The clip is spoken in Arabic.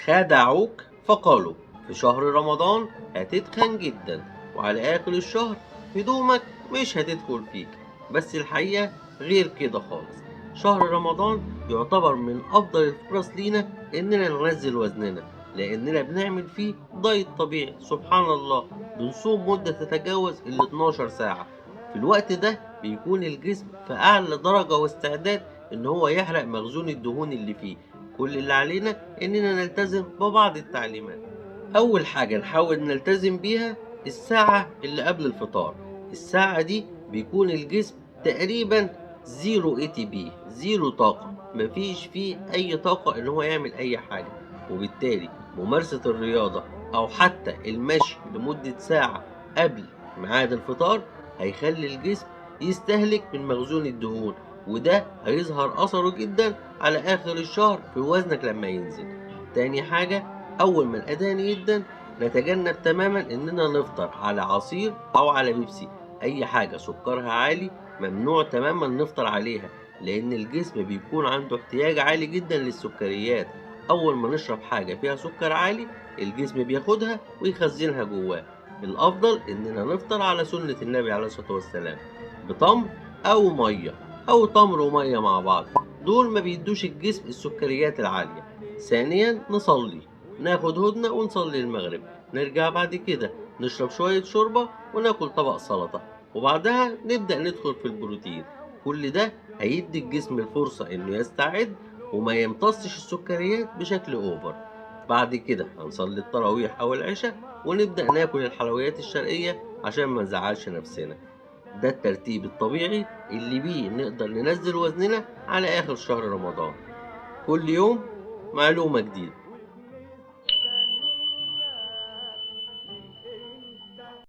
خدعوك فقالوا في شهر رمضان هتتخن جدا، وعلى آخر الشهر هدومك مش هتدخل فيك. بس الحقيقة غير كده خالص. شهر رمضان يعتبر من أفضل الفرص لينا إننا ننزل وزننا، لأننا بنعمل فيه دايت طبيعي. سبحان الله، بنصوم مدة تتجاوز ال 12 ساعة. في الوقت ده بيكون الجسم في أعلى درجة واستعداد إن هو يحرق مخزون الدهون اللي فيه. كل اللي علينا إننا نلتزم ببعض التعليمات. أول حاجة نحاول نلتزم بيها الساعة اللي قبل الفطار. الساعة دي بيكون الجسم تقريبا زيرو اي تي بي، زيرو طاقة، مفيش فيه أي طاقة إن هو يعمل أي حاجة. وبالتالي ممارسة الرياضة أو حتى المشي لمدة ساعة قبل ميعاد الفطار هيخلي الجسم يستهلك من مخزون الدهون، وده هيظهر أثره جدا على آخر الشهر في وزنك لما ينزل. تاني حاجة، أول ما الأذان يدن نتجنب تماما إننا نفطر على عصير أو على بيبسي. أي حاجة سكرها عالي ممنوع تماما نفطر عليها، لأن الجسم بيكون عنده احتياج عالي جدا للسكريات. أول ما نشرب حاجة فيها سكر عالي الجسم بياخدها ويخزنها جواه. الأفضل إننا نفطر على سنة النبي عليه الصلاة والسلام، بتمر أو مية، أو تمر ومية مع بعض. دول ما بيدوش الجسم السكريات العالية. ثانيا نصلي، ناخد هدنة ونصلي المغرب، نرجع بعد كده نشرب شوية شوربة وناكل طبق سلطة، وبعدها نبدأ ندخل في البروتين. كل ده هيدي الجسم الفرصة إنه يستعد وما يمتصش السكريات بشكل أوفر. بعد كده هنصلي التراويح أو العشاء ونبدأ ناكل الحلويات الشرقية عشان ما نزعلش نفسنا. ده الترتيب الطبيعي اللي بيه نقدر ننزل وزننا على آخر شهر رمضان. كل يوم معلومة جديدة.